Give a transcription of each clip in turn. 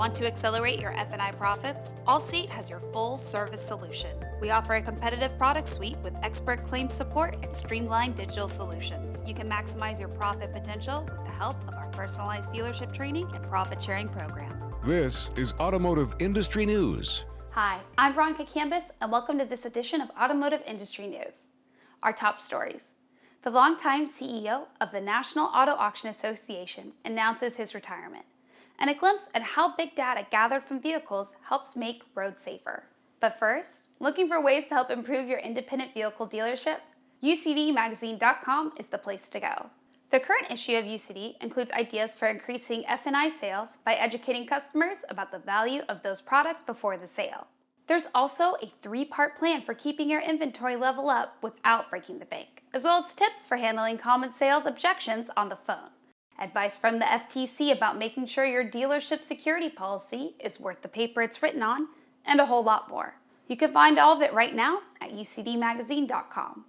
Want to accelerate your F&I profits? Allstate has your full service solution. We offer a competitive product suite with expert claim support and streamlined digital solutions. You can maximize your profit potential with the help of our personalized dealership training and profit sharing programs. This is Automotive Industry News. Hi, I'm Veronica Cambus, and welcome to this edition of Automotive Industry News. Our top stories. The longtime CEO of the National Auto Auction Association announces his retirement, and a glimpse at how big data gathered from vehicles helps make roads safer. But first, looking for ways to help improve your independent vehicle dealership? UCDmagazine.com is the place to go. The current issue of UCD includes ideas for increasing F&I sales by educating customers about the value of those products before the sale. There's also a 3-part plan for keeping your inventory level up without breaking the bank, as well as tips for handling common sales objections on the phone. Advice from the FTC about making sure your dealership security policy is worth the paper it's written on, and a whole lot more. You can find all of it right now at UCDmagazine.com.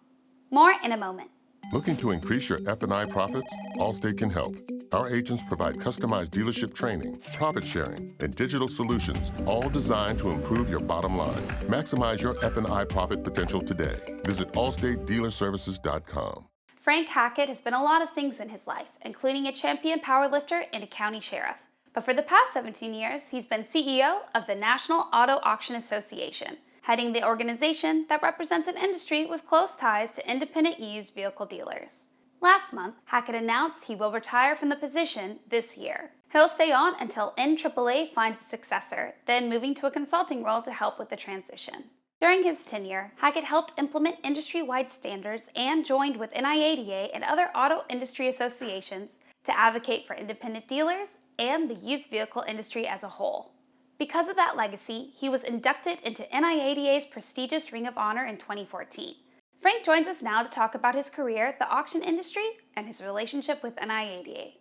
More in a moment. Looking to increase your F&I profits? Allstate can help. Our agents provide customized dealership training, profit sharing, and digital solutions, all designed to improve your bottom line. Maximize your F&I profit potential today. Visit allstatedealerservices.com. Frank Hackett has been a lot of things in his life, including a champion powerlifter and a county sheriff. But for the past 17 years, he's been CEO of the National Auto Auction Association, heading the organization that represents an industry with close ties to independent used vehicle dealers. Last month, Hackett announced he will retire from the position this year. He'll stay on until NAAA finds a successor, then moving to a consulting role to help with the transition. During his tenure, Hackett helped implement industry-wide standards and joined with NIADA and other auto industry associations to advocate for independent dealers and the used vehicle industry as a whole. Because of that legacy, he was inducted into NIADA's prestigious Ring of Honor in 2014. Frank joins us now to talk about his career, the auction industry, and his relationship with NIADA.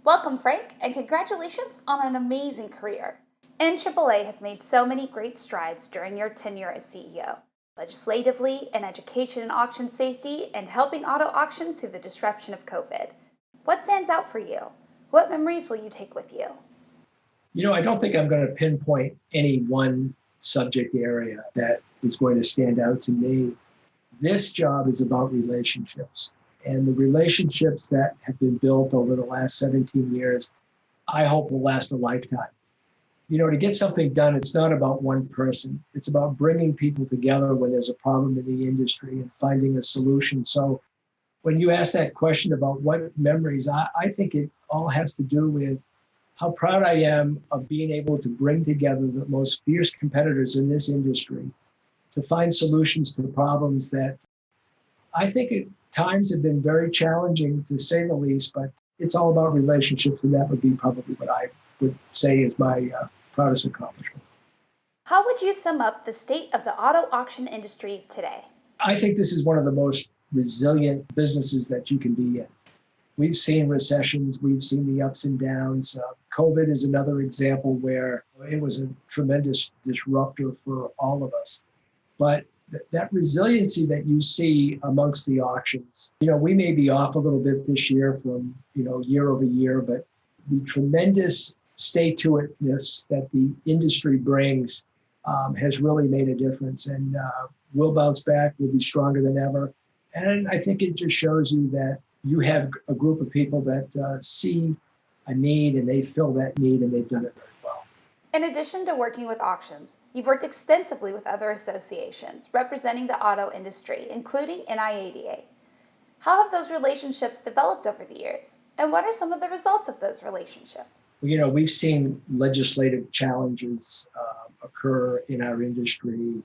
Welcome, Frank, and congratulations on an amazing career. NAAA has made so many great strides during your tenure as CEO, legislatively, in education and auction safety, and helping auto auctions through the disruption of COVID. What stands out for you? What memories will you take with you? I don't think I'm going to pinpoint any one subject area that is going to stand out to me. This job is about relationships, and the relationships that have been built over the last 17 years, I hope will last a lifetime. To get something done, it's not about one person. It's about bringing people together when there's a problem in the industry and finding a solution. So when you ask that question about what memories, I think it all has to do with how proud I am of being able to bring together the most fierce competitors in this industry to find solutions to problems that I think at times have been very challenging, to say the least, but it's all about relationships, and that would be probably what I would say is my proudest accomplishment. How would you sum up the state of the auto auction industry today? I think this is one of the most resilient businesses that you can be in. We've seen recessions, we've seen the ups and downs. COVID is another example where it was a tremendous disruptor for all of us. But that resiliency that you see amongst the auctions, we may be off a little bit this year from, year over year, but the tremendous stay-to-itness that the industry brings has really made a difference, and we'll bounce back, we'll be stronger than ever. And I think it just shows you that you have a group of people that see a need, and they fill that need, and they've done it very well. In addition to working with auctions, you've worked extensively with other associations representing the auto industry, including NIADA. How have those relationships developed over the years, and what are some of the results of those relationships? We've seen legislative challenges occur in our industry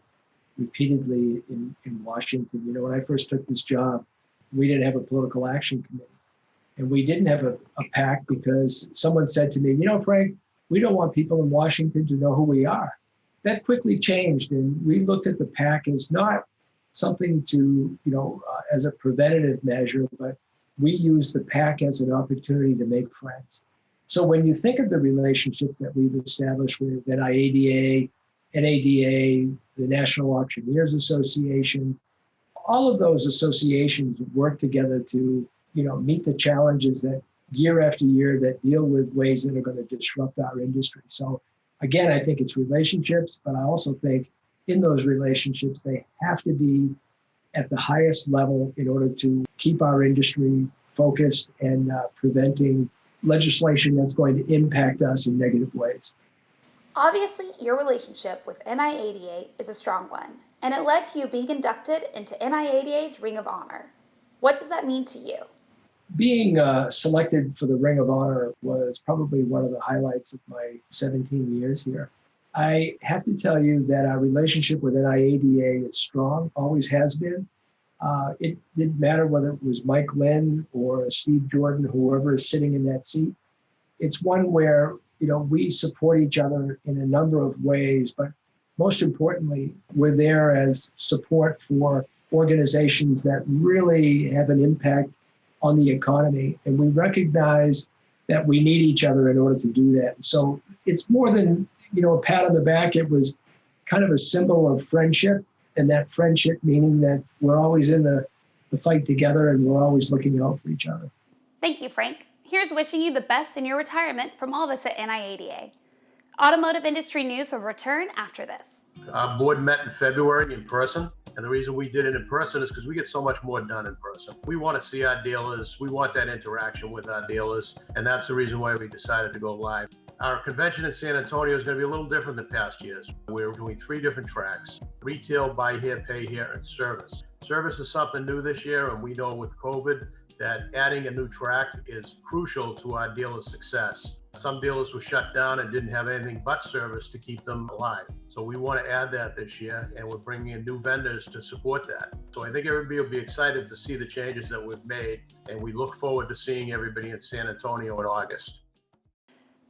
repeatedly in Washington. When I first took this job, we didn't have a political action committee, and we didn't have a PAC because someone said to me, Frank, we don't want people in Washington to know who we are. That quickly changed, and we looked at the PAC as not something to, as a preventative measure, but we used the PAC as an opportunity to make friends. So when you think of the relationships that we've established with NIADA, NADA, the National Auctioneers Association, all of those associations work together to, meet the challenges that year after year that deal with ways that are going to disrupt our industry. So Again, I think it's relationships, but I also think in those relationships, they have to be at the highest level in order to keep our industry focused and preventing legislation that's going to impact us in negative ways. Obviously, your relationship with NIADA is a strong one, and it led to you being inducted into NIADA's Ring of Honor. What does that mean to you? Being selected for the Ring of Honor was probably one of the highlights of my 17 years here. I have to tell you that our relationship with NIADA is strong, always has been. It didn't matter whether it was Mike Lynn or Steve Jordan, whoever is sitting in that seat. It's one where, we support each other in a number of ways, but most importantly, we're there as support for organizations that really have an impact on the economy. And we recognize that we need each other in order to do that. So it's more than, a pat on the back. It was kind of a symbol of friendship, and that friendship meaning that we're always in the fight together and we're always looking out for each other. Thank you, Frank. Here's wishing you the best in your retirement from all of us at NIADA. Automotive industry news will return after this. Our board met in February in person, and the reason we did it in person is because we get so much more done in person. We want to see our dealers, we want that interaction with our dealers, and that's the reason why we decided to go live. Our convention in San Antonio is going to be a little different than past years. We're doing 3 different tracks: retail, buy here, pay here, and service. Service is something new this year, and we know with COVID that adding a new track is crucial to our dealers' success. Some dealers were shut down and didn't have anything but service to keep them alive. So we want to add that this year, and we're bringing in new vendors to support that. So I think everybody will be excited to see the changes that we've made, and we look forward to seeing everybody in San Antonio in August.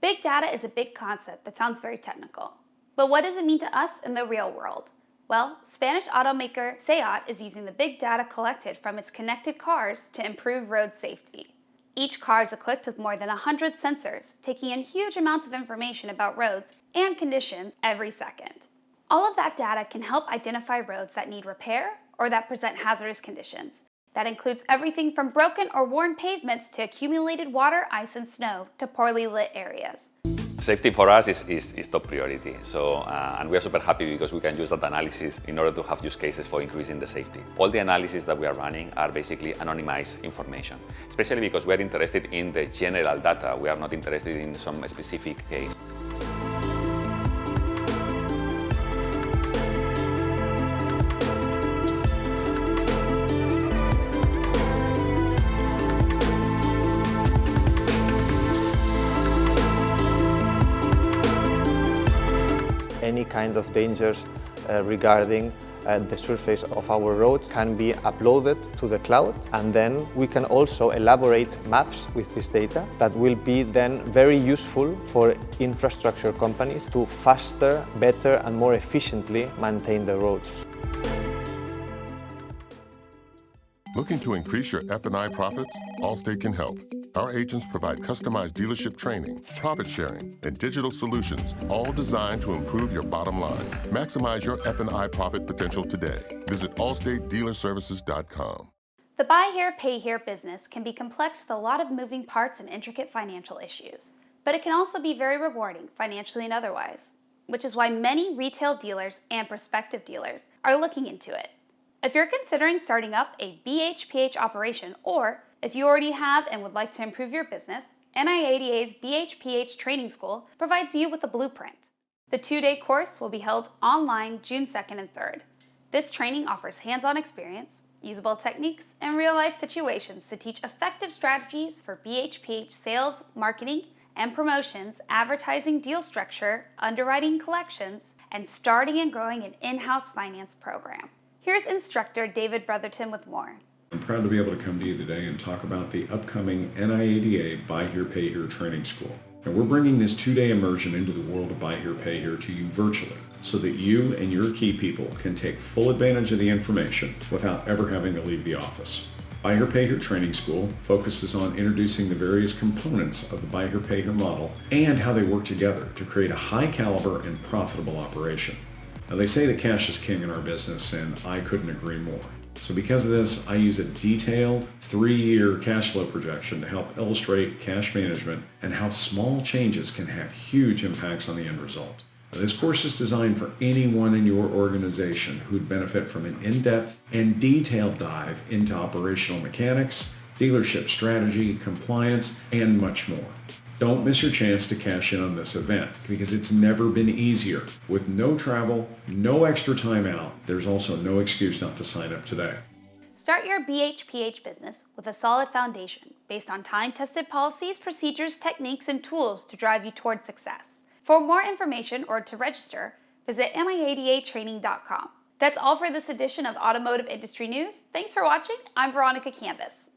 Big data is a big concept that sounds very technical. But what does it mean to us in the real world? Well, Spanish automaker SEAT is using the big data collected from its connected cars to improve road safety. Each car is equipped with more than 100 sensors, taking in huge amounts of information about roads and conditions every second. All of that data can help identify roads that need repair or that present hazardous conditions. That includes everything from broken or worn pavements to accumulated water, ice, and snow to poorly lit areas. Safety for us is top priority. And we are super happy because we can use that analysis in order to have use cases for increasing the safety. All the analysis that we are running are basically anonymized information, especially because we are interested in the general data. We are not interested in some specific case. Any kind of dangers regarding the surface of our roads can be uploaded to the cloud, and then we can also elaborate maps with this data that will be then very useful for infrastructure companies to faster, better and more efficiently maintain the roads. Looking to increase your F&I profits? Allstate can help. Our agents provide customized dealership training, profit sharing, and digital solutions, all designed to improve your bottom line. Maximize your F&I profit potential today. Visit allstatedealerservices.com. The buy here, pay here business can be complex with a lot of moving parts and intricate financial issues, but it can also be very rewarding financially and otherwise, which is why many retail dealers and prospective dealers are looking into it. If you're considering starting up a BHPH operation, or if you already have and would like to improve your business, NIADA's BHPH Training School provides you with a blueprint. The 2-day course will be held online June 2nd and 3rd. This training offers hands-on experience, usable techniques, and real-life situations to teach effective strategies for BHPH sales, marketing, and promotions, advertising, deal structure, underwriting, collections, and starting and growing an in-house finance program. Here's instructor David Brotherton with more. I'm proud to be able to come to you today and talk about the upcoming NIADA Buy Here, Pay Here Training School. And we're bringing this 2-day immersion into the world of Buy Here, Pay Here to you virtually so that you and your key people can take full advantage of the information without ever having to leave the office. Buy Here, Pay Here Training School focuses on introducing the various components of the Buy Here, Pay Here model and how they work together to create a high caliber and profitable operation. Now, they say that cash is king in our business, and I couldn't agree more. So because of this, I use a detailed 3-year cash flow projection to help illustrate cash management and how small changes can have huge impacts on the end result. Now, this course is designed for anyone in your organization who'd benefit from an in-depth and detailed dive into operational mechanics, dealership strategy, compliance, and much more. Don't miss your chance to cash in on this event because it's never been easier. With no travel, no extra time out, there's also no excuse not to sign up today. Start your BHPH business with a solid foundation based on time-tested policies, procedures, techniques, and tools to drive you toward success. For more information or to register, visit NIADAtraining.com. That's all for this edition of Automotive Industry News. Thanks for watching. I'm Veronica Canvas.